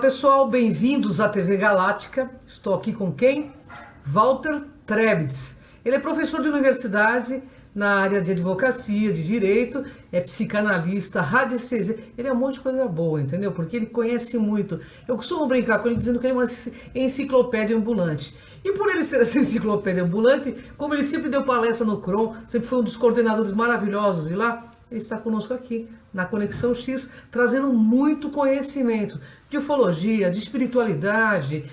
pessoal, bem-vindos à TV Galáctica. Estou aqui com quem? Walter Trebitz. Ele é professor de universidade na área de advocacia, de direito, é psicanalista, radiestesia. Ele é um monte de coisa boa, entendeu? Porque ele conhece muito. Eu costumo brincar com ele dizendo que ele é uma enciclopédia ambulante. E por ele ser essa enciclopédia ambulante, como ele sempre deu palestra no CROM, sempre foi um dos coordenadores maravilhosos de lá, ele está conosco aqui, na Conexão X, trazendo muito conhecimento de ufologia, de espiritualidade,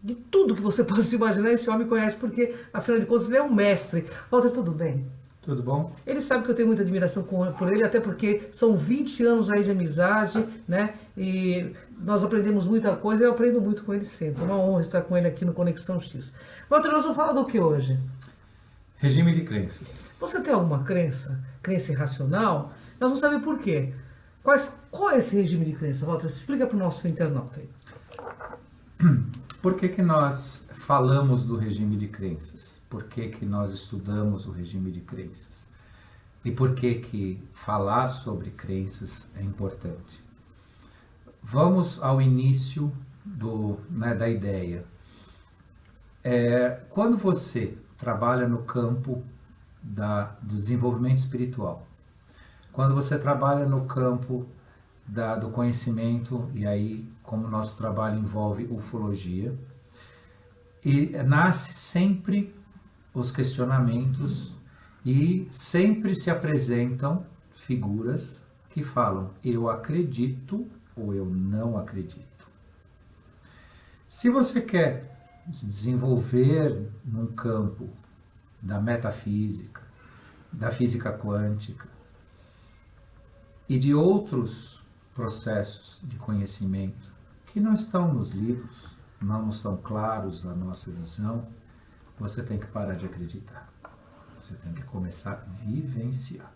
de tudo que você possa imaginar. Esse homem conhece, porque, afinal de contas, ele é um mestre. Walter, tudo bem? Tudo bom? Ele sabe que eu tenho muita admiração por ele, até porque são 20 anos aí de amizade, né? E nós aprendemos muita coisa e eu aprendo muito com ele sempre. É uma honra estar com ele aqui no Conexão X. Walter, nós vamos falar do que hoje? Regime de crenças. Você tem alguma crença? Crença irracional? Nós vamos saber por quê. Qual é esse regime de crença, Walter? Explica para o nosso internauta aí. Por que nós falamos do regime de crenças? Por que nós estudamos o regime de crenças? E por que falar sobre crenças é importante? Vamos ao início da ideia. Quando você trabalha no campo do desenvolvimento espiritual, quando você trabalha no campo do conhecimento, e aí como o nosso trabalho envolve ufologia, e nasce sempre os questionamentos e sempre se apresentam figuras que falam eu acredito ou eu não acredito. Se você quer se desenvolver num campo da metafísica, da física quântica e de outros processos de conhecimento que não estão nos livros, não são claros à nossa visão, você tem que parar de acreditar. Você tem que começar a vivenciar.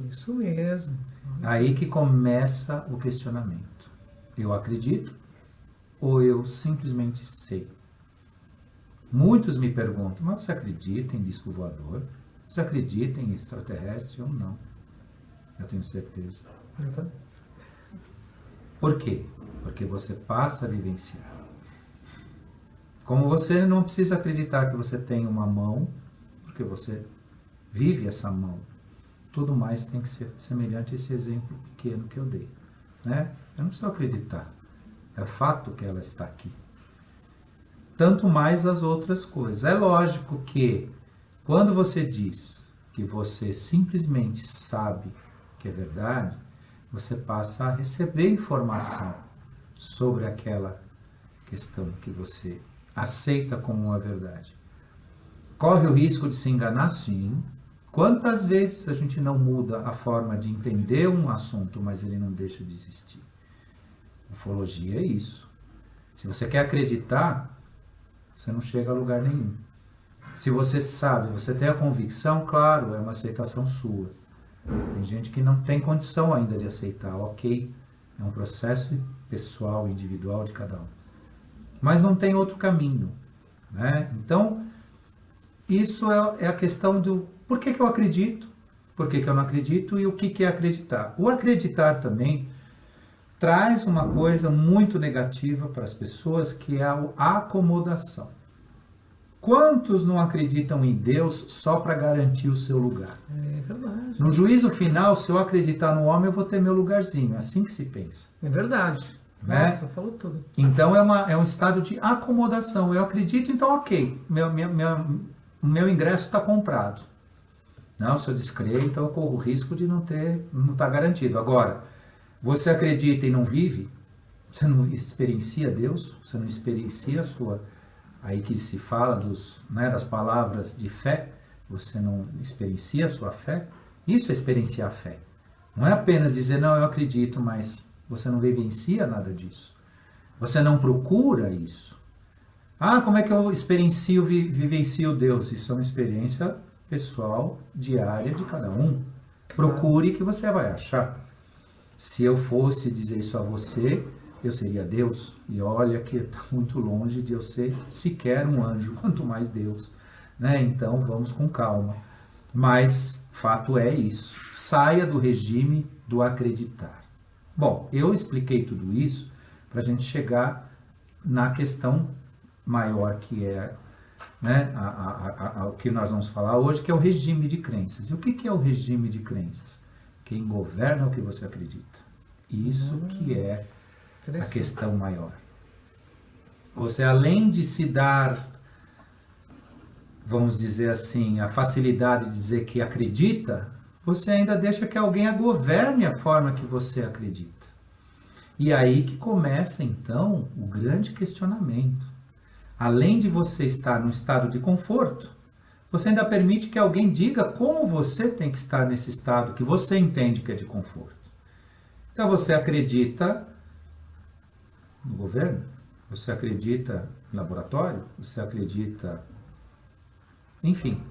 Isso mesmo. Aí que começa o questionamento. Eu acredito ou eu simplesmente sei? Muitos me perguntam, mas você acredita em disco voador? Você acredita em extraterrestre ou não? Eu tenho certeza. Por quê? Porque você passa a vivenciar. Como você não precisa acreditar que você tem uma mão, porque você vive essa mão. Tudo mais tem que ser semelhante a esse exemplo pequeno que eu dei. Né? Eu não preciso acreditar. É fato que ela está aqui. Tanto mais as outras coisas. É lógico que quando você diz que você simplesmente sabe que é verdade, você passa a receber informação sobre aquela questão que você aceita como uma verdade. Corre o risco de se enganar, sim. Quantas vezes a gente não muda a forma de entender um assunto, mas ele não deixa de existir? Ufologia é isso. Se você quer acreditar, você não chega a lugar nenhum. Se você sabe, você tem a convicção, claro, é uma aceitação sua. Tem gente que não tem condição ainda de aceitar, ok. É um processo pessoal, individual de cada um. Mas não tem outro caminho. Né? Então, isso é a questão do por que eu acredito, por que eu não acredito e o que é acreditar. O acreditar também traz uma coisa muito negativa para as pessoas, que é a acomodação. Quantos não acreditam em Deus só para garantir o seu lugar? É verdade. No juízo final, se eu acreditar no homem, eu vou ter meu lugarzinho. É assim que se pensa. É verdade. Né? Nossa, falou tudo. Então é um estado de acomodação. Eu acredito, então ok. O meu ingresso está comprado. Não, se eu descrever, então eu corro o risco de não estar garantido. Agora, você acredita e não vive? Você não experiencia Deus? Você não experiencia a sua... Aí que se fala das palavras de fé, você não experiencia a sua fé? Isso é experienciar a fé. Não é apenas dizer, não, eu acredito, mas você não vivencia nada disso. Você não procura isso. Ah, como é que eu vivencio Deus? Isso é uma experiência pessoal, diária de cada um. Procure que você vai achar. Se eu fosse dizer isso a você, eu seria Deus. E olha que está muito longe de eu ser sequer um anjo, quanto mais Deus. Né? Então vamos com calma. Mas fato é isso. Saia do regime do acreditar. Bom, eu expliquei tudo isso para a gente chegar na questão maior que é, né, o que nós vamos falar hoje, que é o regime de crenças. E o que é o regime de crenças? Quem governa é o que você acredita. Isso que é a questão maior. Você, além de se dar, vamos dizer assim, a facilidade de dizer que acredita, você ainda deixa que alguém a governe a forma que você acredita. E aí que começa, então, o grande questionamento. Além de você estar num estado de conforto, você ainda permite que alguém diga como você tem que estar nesse estado que você entende que é de conforto. Então você acredita no governo, você acredita no laboratório, você acredita... Enfim.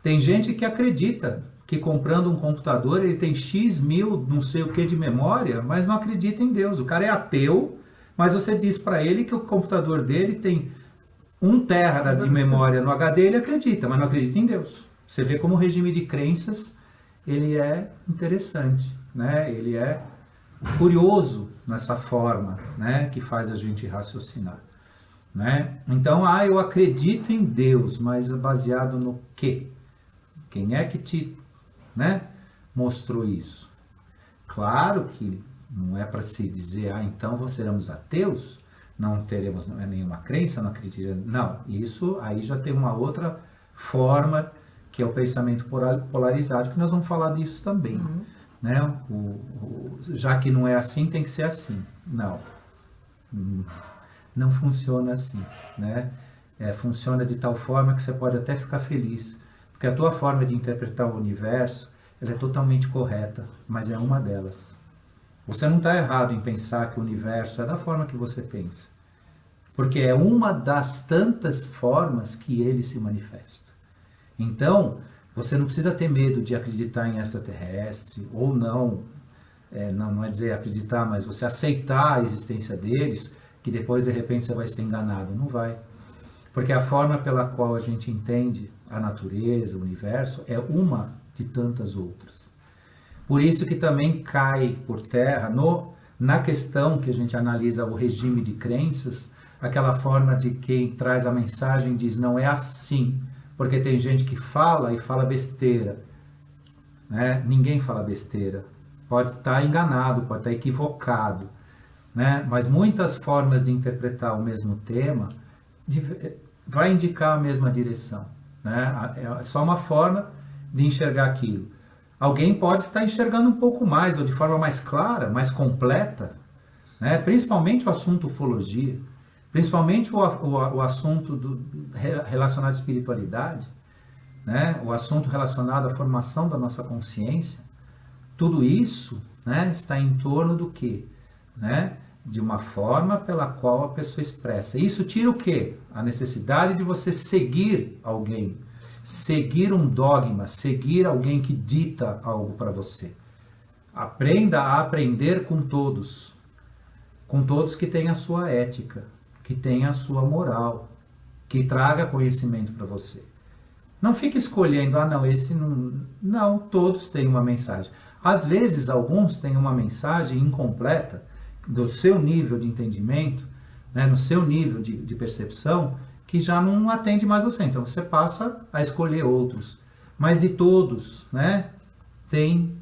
Tem gente que acredita que comprando um computador ele tem X mil não sei o que de memória, mas não acredita em Deus. O cara é ateu, mas você diz para ele que o computador dele tem 1 tera de memória no HD, ele acredita, mas não acredita em Deus. Você vê como o regime de crenças ele é interessante, né? Ele é curioso nessa forma, né? Que faz a gente raciocinar, né? Então, eu acredito em Deus, mas baseado no quê? Quem é que te, né, mostrou isso? Claro que não é para se dizer, então nós seremos ateus, não teremos nenhuma crença, não acreditamos. Não, isso aí já tem uma outra forma, que é o pensamento polarizado, que nós vamos falar disso também. Né? Já que não é assim, tem que ser assim. Não. Não funciona assim. Né? Funciona de tal forma que você pode até ficar feliz. Porque a tua forma de interpretar o universo, ela é totalmente correta, mas é uma delas. Você não está errado em pensar que o universo é da forma que você pensa. Porque é uma das tantas formas que ele se manifesta. Então, você não precisa ter medo de acreditar em extraterrestre, ou não, não é dizer acreditar, mas você aceitar a existência deles, que depois de repente você vai ser enganado. Não vai. Porque a forma pela qual a gente entende a natureza, o universo, é uma de tantas outras. Por isso que também cai por terra, na questão que a gente analisa o regime de crenças, aquela forma de quem traz a mensagem diz, não é assim, porque tem gente que fala e fala besteira. Né? Ninguém fala besteira. Pode estar enganado, pode estar equivocado. Né? Mas muitas formas de interpretar o mesmo tema vai indicar a mesma direção. Né? É só uma forma de enxergar aquilo. Alguém pode estar enxergando um pouco mais, ou de forma mais clara, mais completa, né? Principalmente o assunto ufologia, principalmente o assunto relacionado à espiritualidade, né? O assunto relacionado à formação da nossa consciência. Tudo isso, né, está em torno do quê? Né? De uma forma pela qual a pessoa expressa. Isso tira o quê? A necessidade de você seguir alguém. Seguir um dogma, seguir alguém que dita algo para você. Aprenda a aprender com todos que têm a sua ética, que têm a sua moral, que traga conhecimento para você. Não fique escolhendo, não, esse não... Não, todos têm uma mensagem. Às vezes, alguns têm uma mensagem incompleta, do seu nível de entendimento, né, no seu nível de percepção, que já não atende mais você. Então você passa a escolher outros. Mas de todos, né, tem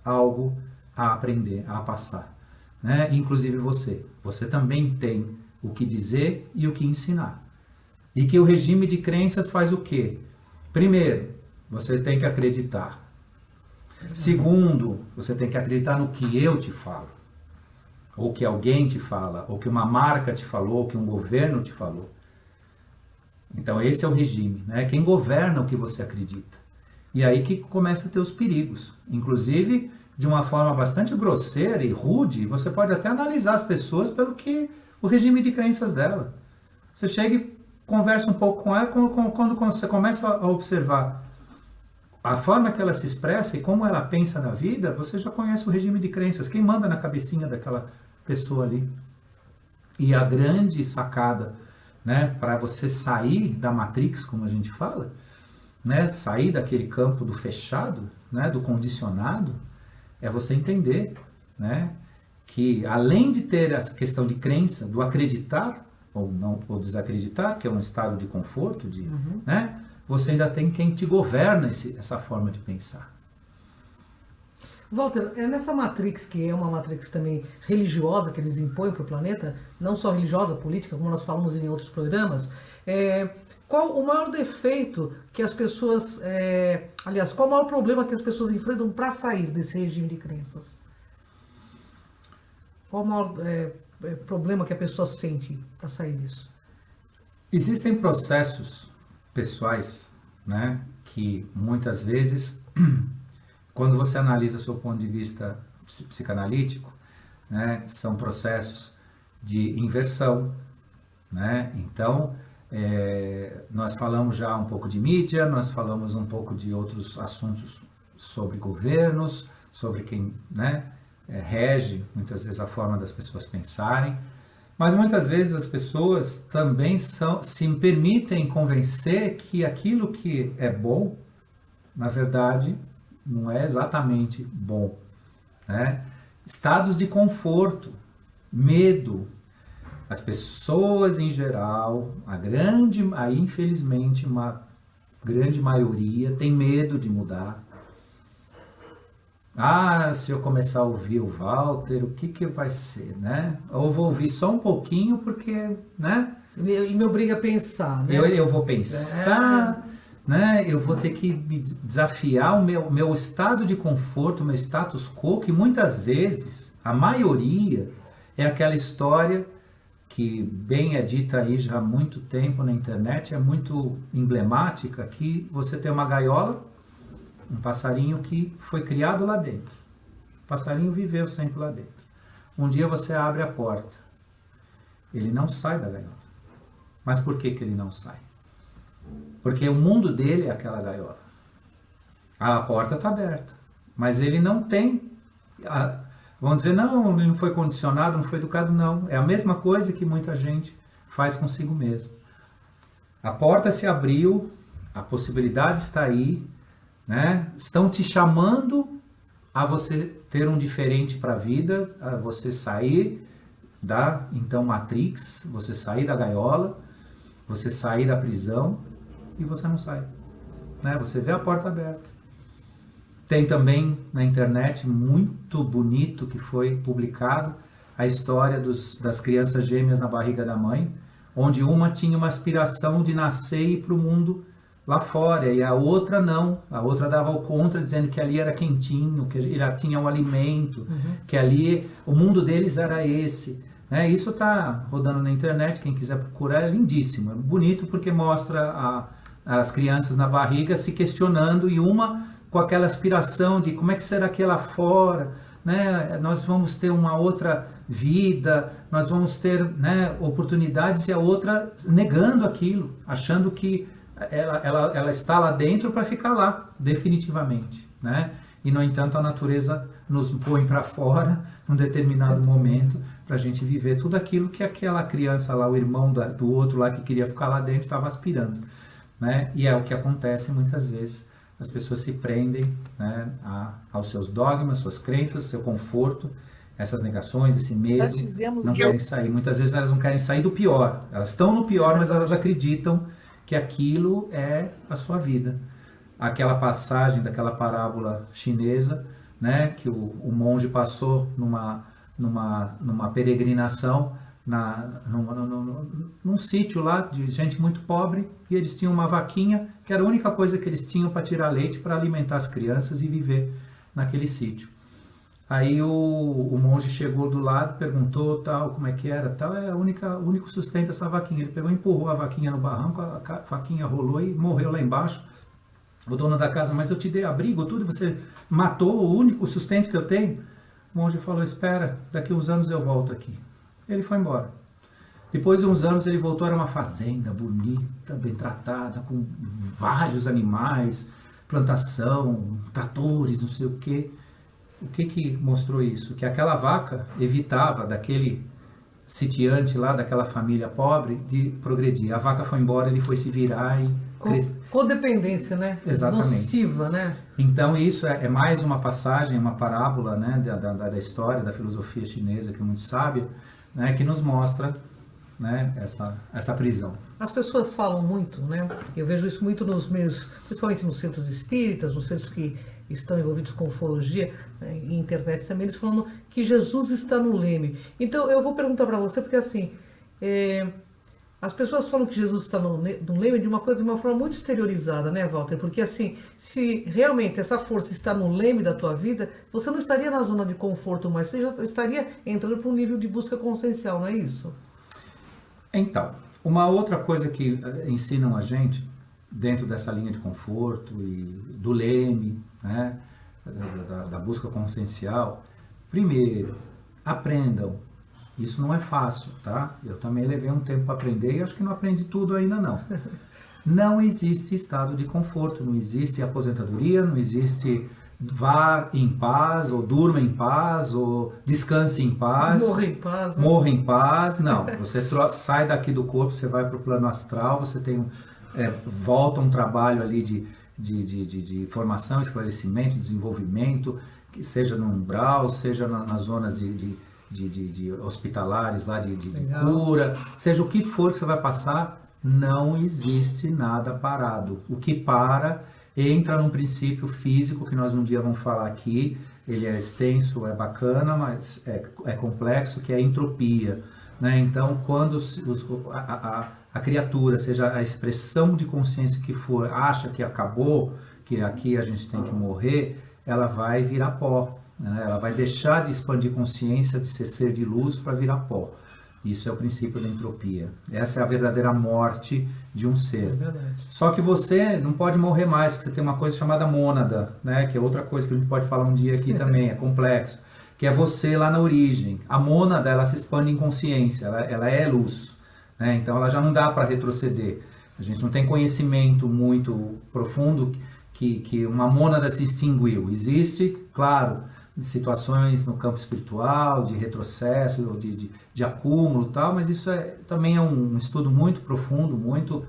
algo a aprender, a passar. Né? Inclusive você. Você também tem o que dizer e o que ensinar. E que o regime de crenças faz o quê? Primeiro, você tem que acreditar. Segundo, você tem que acreditar no que eu te falo. Ou que alguém te fala, ou que uma marca te falou, ou que um governo te falou. Então esse é o regime, né? Quem governa o que você acredita. E aí que começa a ter os perigos. Inclusive, de uma forma bastante grosseira e rude, você pode até analisar as pessoas pelo que o regime de crenças dela. Você chega e conversa um pouco com ela, quando você começa a observar a forma que ela se expressa e como ela pensa na vida, você já conhece o regime de crenças. Quem manda na cabecinha daquela pessoa ali. E a grande sacada, né, para você sair da Matrix, como a gente fala, né, sair daquele campo do fechado, né, do condicionado, é você entender, né, que além de ter essa questão de crença, do acreditar ou não, ou desacreditar, que é um estado de conforto, né? Você ainda tem quem te governa essa forma de pensar. Walter, é nessa Matrix, que é uma Matrix também religiosa, que eles impõem para o planeta, não só religiosa, política, como nós falamos em outros programas, qual o maior defeito que as pessoas, aliás, qual o maior problema que as pessoas enfrentam para sair desse regime de crenças? Qual o maior problema que a pessoa sente para sair disso? Existem processos pessoais, né, que muitas vezes, quando você analisa o seu ponto de vista psicanalítico, né, são processos de inversão, né? Então, nós falamos já um pouco de mídia, nós falamos um pouco de outros assuntos sobre governos, sobre quem, né, rege muitas vezes a forma das pessoas pensarem, mas muitas vezes as pessoas também se permitem convencer que aquilo que é bom, na verdade, não é exatamente bom, né? Estados de conforto, medo. As pessoas em geral, infelizmente, uma grande maioria tem medo de mudar. Se eu começar a ouvir o Walter, o que vai ser, né? Ou vou ouvir só um pouquinho porque, né? Ele me obriga a pensar, né? Eu vou pensar, né? Eu vou ter que me desafiar o meu estado de conforto, o meu status quo, que muitas vezes, a maioria, é aquela história que bem é dita aí já há muito tempo na internet, é muito emblemática, que você tem uma gaiola, um passarinho que foi criado lá dentro. O passarinho viveu sempre lá dentro. Um dia você abre a porta. Ele não sai da gaiola. Mas por que ele não sai? Porque o mundo dele é aquela gaiola. A porta está aberta. Mas ele não tem... Vamos dizer, não, ele não foi condicionado, não foi educado, não. É a mesma coisa que muita gente faz consigo mesmo. A porta se abriu, a possibilidade está aí, né? Estão te chamando a você ter um diferente para a vida, a você sair da, então, Matrix, você sair da gaiola, você sair da prisão e você não sai, né? Você vê a porta aberta. Tem também na internet, muito bonito, que foi publicado, a história das crianças gêmeas na barriga da mãe, onde uma tinha uma aspiração de nascer e ir para o mundo lá fora, e a outra não, a outra dava o contra, dizendo que ali era quentinho, que já tinha um alimento, que ali o mundo deles era esse, né? Isso está rodando na internet, quem quiser procurar, é lindíssimo, é bonito porque mostra as crianças na barriga se questionando, e uma com aquela aspiração de como é que será que é lá fora, né? Nós vamos ter uma outra vida, nós vamos ter, né, oportunidades, e a outra negando aquilo, achando que ela está lá dentro para ficar lá, definitivamente, né? E, no entanto, a natureza nos põe para fora, num determinado momento, para a gente viver tudo aquilo que aquela criança lá, o irmão do outro lá que queria ficar lá dentro, estava aspirando, né? E é o que acontece muitas vezes, as pessoas se prendem, né, aos seus dogmas, suas crenças, seu conforto, essas negações, esse medo, não querem sair. Muitas vezes elas não querem sair do pior, elas estão no pior, mas elas acreditam que aquilo é a sua vida. Aquela passagem daquela parábola chinesa, né, que o monge passou numa peregrinação, num sítio lá de gente muito pobre, e eles tinham uma vaquinha, que era a única coisa que eles tinham para tirar leite, para alimentar as crianças e viver naquele sítio. Aí o monge chegou do lado, perguntou tal, como é que era, tal, o único sustento essa vaquinha. Ele pegou, empurrou a vaquinha no barranco, a vaquinha rolou e morreu lá embaixo. O dono da casa, mas eu te dei abrigo, tudo, você matou o único sustento que eu tenho? O monge falou, espera, daqui uns anos eu volto aqui. Ele foi embora. Depois de uns anos ele voltou, era uma fazenda bonita, bem tratada, com vários animais, plantação, tratores, não sei o quê. O que mostrou isso? Que aquela vaca evitava daquele sitiante lá, daquela família pobre, de progredir. A vaca foi embora, ele foi se virar e Codependência, né? Exatamente. Nociva, né? Então isso é mais uma passagem, uma parábola, né, da história, da filosofia chinesa, que é muito sábia, né, que nos mostra, né, essa prisão. As pessoas falam muito, né? Eu vejo isso muito nos meios, principalmente nos centros espíritas, nos centros que estão envolvidos com ufologia, né, e internet também, eles falando que Jesus está no leme. Então eu vou perguntar para você, porque assim, as pessoas falam que Jesus está no leme de uma forma muito exteriorizada, né, Walter? Porque assim, se realmente essa força está no leme da tua vida, você não estaria na zona de conforto, mas você já estaria entrando para um nível de busca consciencial, não é isso? Então, uma outra coisa que ensinam a gente, dentro dessa linha de conforto e do leme, né, da busca consciencial, primeiro, aprendam. Isso não é fácil, tá? Eu também levei um tempo para aprender e acho que não aprendi tudo ainda não. Não existe estado de conforto, não existe aposentadoria, não existe vá em paz, ou durma em paz, ou descanse em paz. Morra em paz. Né? Morra em paz, não. Você sai daqui do corpo, você vai para o plano astral, você tem volta um trabalho ali de formação, esclarecimento, desenvolvimento, que seja no umbral, seja nas zonas de hospitalares lá de cura, seja o que for que você vai passar, não existe nada parado. O que entra num princípio físico que nós um dia vamos falar aqui, ele é extenso, é bacana, mas é complexo, que é a entropia, né? Então, quando a criatura, seja a expressão de consciência que for, acha que acabou, que aqui a gente tem que morrer, ela vai virar pó. Ela vai deixar de expandir consciência, de ser de luz para virar pó. Isso é o princípio da entropia. Essa é a verdadeira morte de um ser. É verdade. Só que você não pode morrer mais, porque você tem uma coisa chamada mônada, né? Que é outra coisa que a gente pode falar um dia aqui também, é complexo, que é você lá na origem. A mônada, ela se expande em consciência, ela é luz, né? Então ela já não dá para retroceder. A gente não tem conhecimento muito profundo que uma mônada se extinguiu. Existe, claro, situações no campo espiritual, de retrocesso, de acúmulo e tal, mas isso também é um estudo muito profundo, muito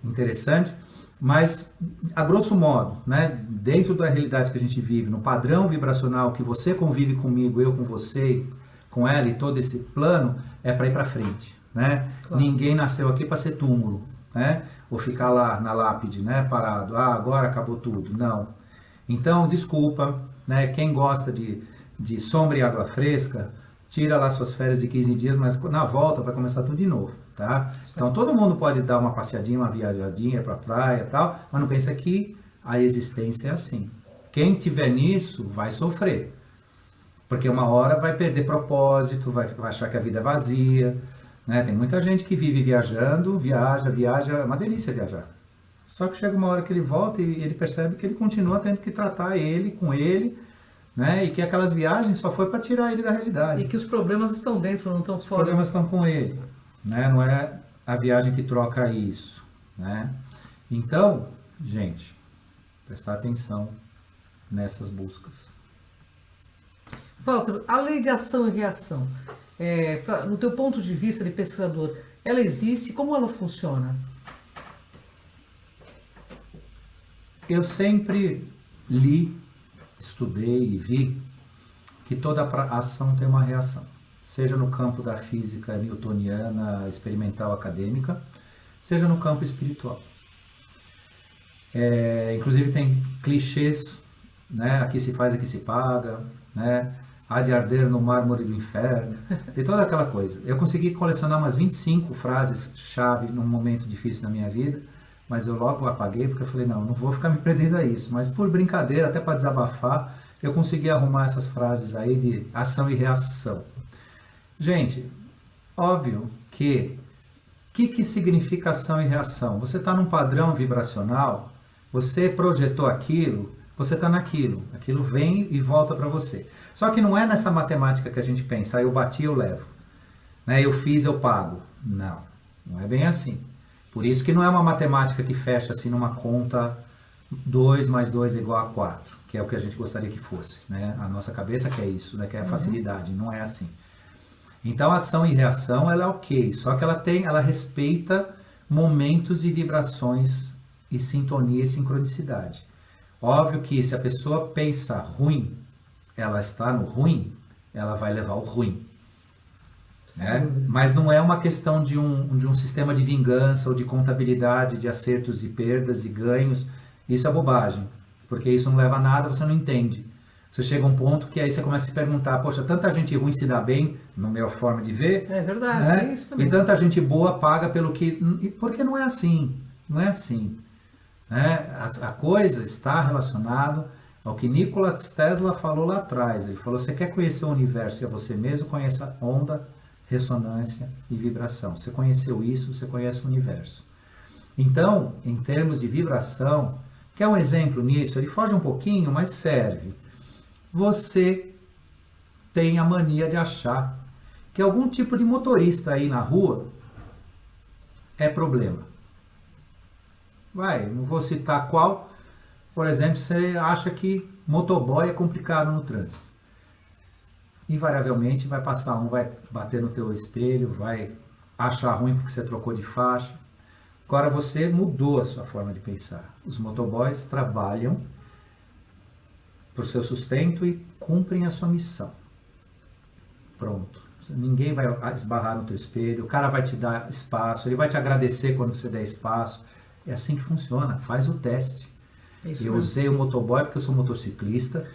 interessante, mas a grosso modo, né, dentro da realidade que a gente vive, no padrão vibracional que você convive comigo, eu com você, com ela e todo esse plano, é para ir para frente, né? Claro. Ninguém nasceu aqui para ser túmulo, né? Ou ficar lá na lápide, né, parado, agora acabou tudo, não. Então, desculpa, né, quem gosta de sombra e água fresca, tira lá suas férias de 15 dias, mas na volta vai começar tudo de novo, tá? Então todo mundo pode dar uma passeadinha, uma viajadinha para a praia e tal, mas não pensa que a existência é assim. Quem tiver nisso vai sofrer, porque uma hora vai perder propósito, vai achar que a vida é vazia, né? Tem muita gente que vive viajando, viaja, é uma delícia viajar. Só que chega uma hora que ele volta e ele percebe que ele continua tendo que tratar ele com ele, né? E que aquelas viagens só foi para tirar ele da realidade. E que os problemas estão dentro, não estão fora. Os problemas estão com ele, né? Não é a viagem que troca isso, né? Então, gente, prestar atenção nessas buscas. Walter, a lei de ação e reação, no teu ponto de vista de pesquisador, ela existe? Como ela funciona? Eu sempre li, estudei e vi que toda ação tem uma reação, seja no campo da física newtoniana, experimental, acadêmica, seja no campo espiritual. Inclusive tem clichês, né? Aqui se faz, aqui se paga, né? Há de arder no mármore do inferno, e toda aquela coisa. Eu consegui colecionar umas 25 frases-chave num momento difícil da minha vida, mas eu logo apaguei porque eu falei, não vou ficar me prendendo a isso. Mas por brincadeira, até para desabafar, eu consegui arrumar essas frases aí de ação e reação. Gente, óbvio que significa ação e reação? Você está num padrão vibracional, você projetou aquilo, você está naquilo. Aquilo vem e volta para você. Só que não é nessa matemática que a gente pensa, eu bati, eu levo. Né? Eu fiz, eu pago. Não é bem assim. Por isso que não é uma matemática que fecha assim numa conta 2 mais 2 é igual a 4, que é o que a gente gostaria que fosse, né? A nossa cabeça quer isso, né? Quer a facilidade, não é assim. Então, ação e reação, ela é ok, só que ela respeita momentos e vibrações e sintonia e sincronicidade. Óbvio que se a pessoa pensa ruim, ela está no ruim, ela vai levar o ruim. Né? Mas não é uma questão de um sistema de vingança ou de contabilidade de acertos e perdas e ganhos. Isso é bobagem, porque isso não leva a nada, você não entende. Você chega a um ponto que aí você começa a se perguntar, poxa, tanta gente ruim se dá bem, na minha forma de ver. É verdade, né? é isso também. E tanta gente boa paga pelo que... Porque não é assim, não é assim. Né? A coisa está relacionada ao que Nikola Tesla falou lá atrás. Ele falou, você quer conhecer o universo e a você mesmo, conheça onda, ressonância e vibração. Você conheceu isso, você conhece o universo. Então, em termos de vibração, quer um exemplo nisso? Ele foge um pouquinho, mas serve. Você tem a mania de achar que algum tipo de motorista aí na rua é problema. Não vou citar qual. Por exemplo, você acha que motoboy é complicado no trânsito. Invariavelmente vai passar um, vai bater no teu espelho, vai achar ruim porque você trocou de faixa. Agora você mudou a sua forma de pensar. Os motoboys trabalham para o seu sustento e cumprem a sua missão. Pronto. Ninguém vai esbarrar no teu espelho, o cara vai te dar espaço, ele vai te agradecer quando você der espaço. É assim que funciona, faz o teste. Eu usei o motoboy porque eu sou motociclista,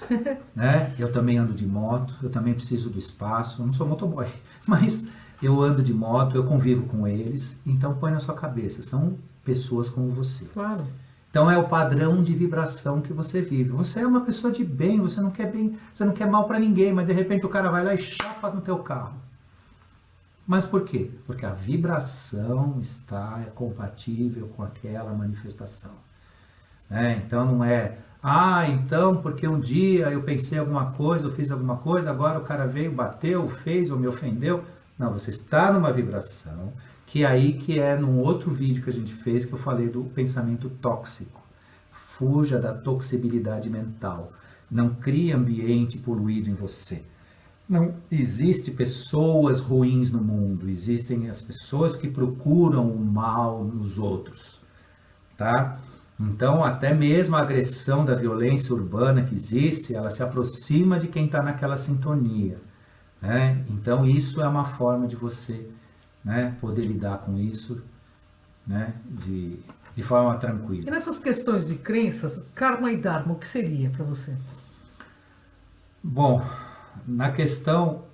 né? Eu também ando de moto, eu também preciso do espaço. Eu não sou motoboy, mas eu ando de moto, eu convivo com eles. Então põe na sua cabeça, são pessoas como você. Claro. Então é o padrão de vibração que você vive. Você é uma pessoa de bem, você não quer mal para ninguém, mas de repente o cara vai lá e chapa no teu carro. Mas por quê? Porque a vibração está compatível com aquela manifestação. Então não é, então porque um dia eu pensei alguma coisa, eu fiz alguma coisa, agora o cara veio, bateu, fez ou me ofendeu. Não, você está numa vibração, que é num outro vídeo que a gente fez, que eu falei do pensamento tóxico. Fuja da toxibilidade mental. Não crie ambiente poluído em você. Não existe pessoas ruins no mundo, existem as pessoas que procuram o mal nos outros, tá? Então, até mesmo a agressão da violência urbana que existe, ela se aproxima de quem está naquela sintonia, né? Então, isso é uma forma de você, né, poder lidar com isso, né, de forma tranquila. E nessas questões de crenças, karma e dharma, o que seria para você? Bom, na questão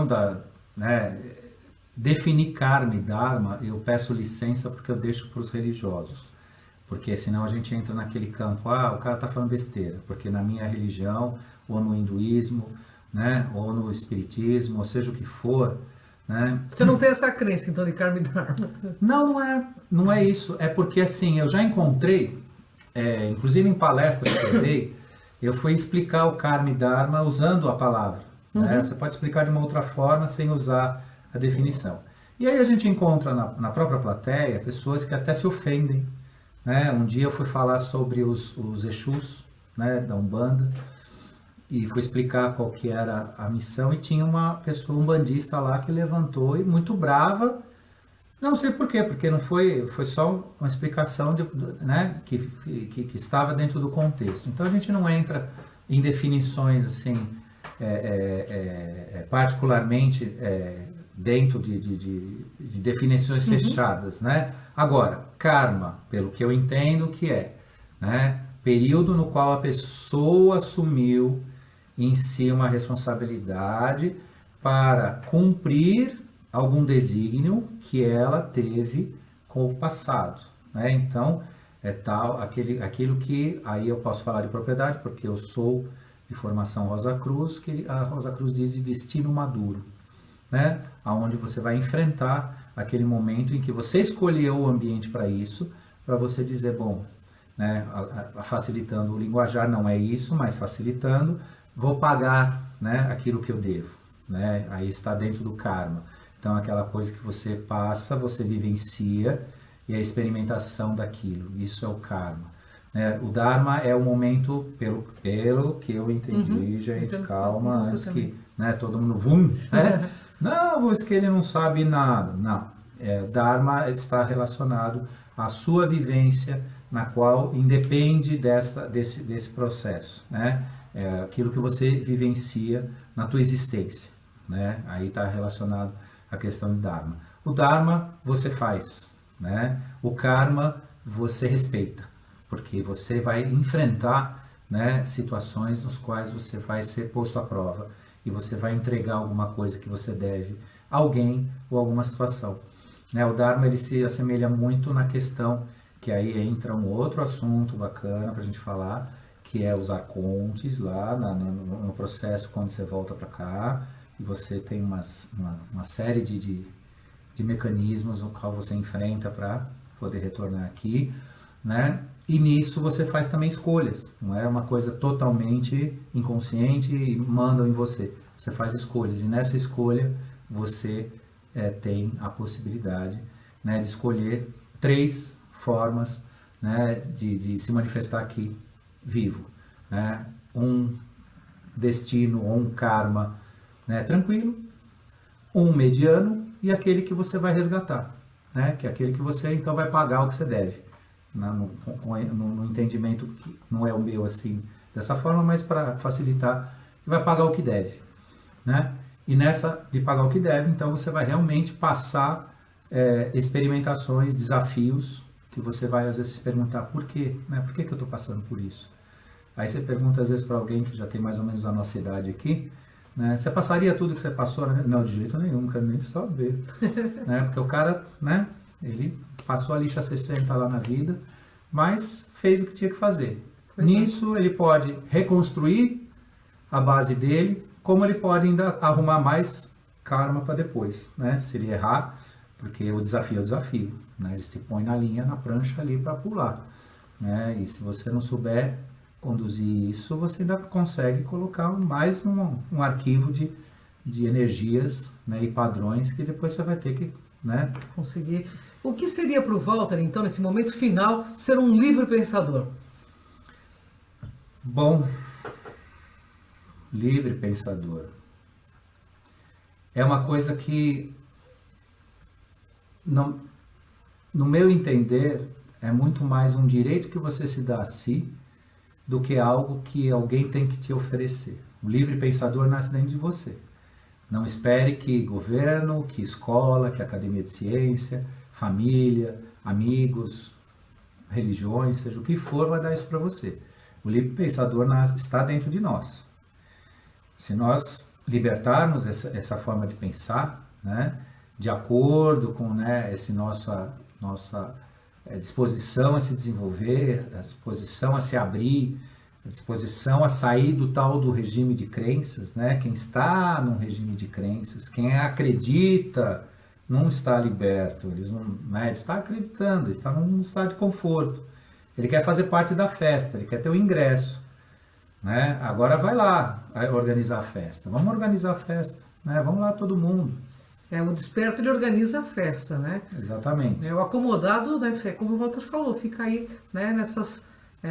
da, né, definir karma e dharma, eu peço licença porque eu deixo para os religiosos. Porque senão a gente entra naquele campo, o cara está falando besteira, porque na minha religião, ou no hinduísmo, né, ou no espiritismo, ou seja o que for, né? Você não tem essa crença, então, de karma e dharma? Não é isso. É porque, assim, eu já encontrei, inclusive em palestras que eu dei, eu fui explicar o karma e dharma usando a palavra. Né? Você pode explicar de uma outra forma sem usar a definição. E aí a gente encontra na própria plateia pessoas que até se ofendem. Né? Um dia eu fui falar sobre os Exus, né, da Umbanda, e fui explicar qual que era a missão, e tinha uma pessoa umbandista lá que levantou e muito brava, não sei por quê, porque não foi só uma explicação né, que estava dentro do contexto. Então a gente não entra em definições assim, particularmente dentro de definições fechadas, né? Agora, karma, pelo que eu entendo que né, período no qual a pessoa assumiu em si uma responsabilidade para cumprir algum desígnio que ela teve com o passado, né? Então, aquilo que, aí eu posso falar de propriedade, porque eu sou de formação Rosa Cruz, que a Rosa Cruz diz de destino maduro, né? Onde você vai enfrentar aquele momento em que você escolheu o ambiente para isso, para você dizer, bom, né, facilitando o linguajar, não é isso, mas facilitando, vou pagar, né, aquilo que eu devo, né? Aí está dentro do karma. Então, aquela coisa que você passa, você vivencia, e a experimentação daquilo, isso é o karma. Né? O dharma é o momento, pelo que eu entendi, gente, calma, antes que, né, todo mundo, né? Não, porque ele não sabe nada. Não, Dharma está relacionado à sua vivência, na qual independe desse processo, né? Aquilo que você vivencia na tua existência, né? Aí está relacionado à questão de Dharma. O Dharma você faz, né? O Karma você respeita, porque você vai enfrentar, né, situações nas quais você vai ser posto à prova e você vai entregar alguma coisa que você deve a alguém ou alguma situação, né? O Dharma ele se assemelha muito na questão, que aí entra um outro assunto bacana para a gente falar, que é os arcontes lá no processo quando você volta para cá, e você tem uma série de mecanismos no qual você enfrenta para poder retornar aqui, né? E nisso você faz também escolhas, não é uma coisa totalmente inconsciente e mandam em você. Você faz escolhas e nessa escolha você tem a possibilidade, né, de escolher 3 formas, né, de se manifestar aqui vivo, né? Um destino ou um karma, né, tranquilo, um mediano e aquele que você vai resgatar, né, que é aquele que você então vai pagar o que você deve, né, no entendimento que não é o meu assim dessa forma, mas para facilitar, vai pagar o que deve, né? E nessa de pagar o que deve, então você vai realmente passar experimentações, desafios, que você vai às vezes se perguntar por quê, né? Por que eu estou passando por isso? Aí você pergunta às vezes para alguém que já tem mais ou menos a nossa idade aqui, né? Você passaria tudo que você passou? Né? Não, de jeito nenhum, não quero nem saber. Né? Porque o cara, né? Ele passou a lixa 60 lá na vida, mas fez o que tinha que fazer. Nisso ele pode reconstruir a base dele, como ele pode ainda arrumar mais karma para depois, né? Se ele errar, porque o desafio é o desafio, né? Eles te põem na linha, na prancha ali para pular, né? E se você não souber conduzir isso, você ainda consegue colocar mais um arquivo de energias, né, e padrões que depois você vai ter que, né, conseguir. O que seria para o Walter, então, nesse momento final, ser um livre pensador? Bom, livre pensador é uma coisa que, não, no meu entender, é muito mais um direito que você se dá a si do que algo que alguém tem que te oferecer. O livre pensador nasce dentro de você. Não espere que governo, que escola, que academia de ciência, família, amigos, religiões, seja o que for, vai dar isso para você. O livre pensador está dentro de nós. Se nós libertarmos essa forma de pensar, né, de acordo com, né, essa nossa disposição a se desenvolver, a disposição a se abrir, a disposição a sair do tal do regime de crenças, né? Quem está num regime de crenças, quem acredita, não está liberto, ele está acreditando, está num estado de conforto. Ele quer fazer parte da festa, ele quer ter o ingresso, né? Agora vai lá organizar a festa, vamos organizar a festa, né? Vamos lá todo mundo. O desperto ele organiza a festa, né? Exatamente. O acomodado, né, como o Walter falou, fica aí, né, nessas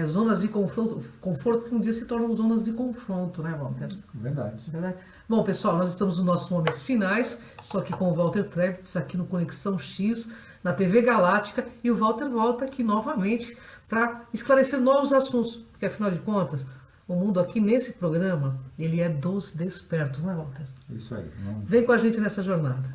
zonas de conforto que um dia se tornam zonas de confronto, né, Walter? Verdade. Verdade. Bom, pessoal, nós estamos nos nossos momentos finais. Estou aqui com o Walter Trepps, aqui no Conexão X, na TV Galáctica, e o Walter volta aqui novamente para esclarecer novos assuntos, porque afinal de contas, o mundo aqui nesse programa, ele é dos despertos, né, Walter? Isso aí. Vem com a gente nessa jornada.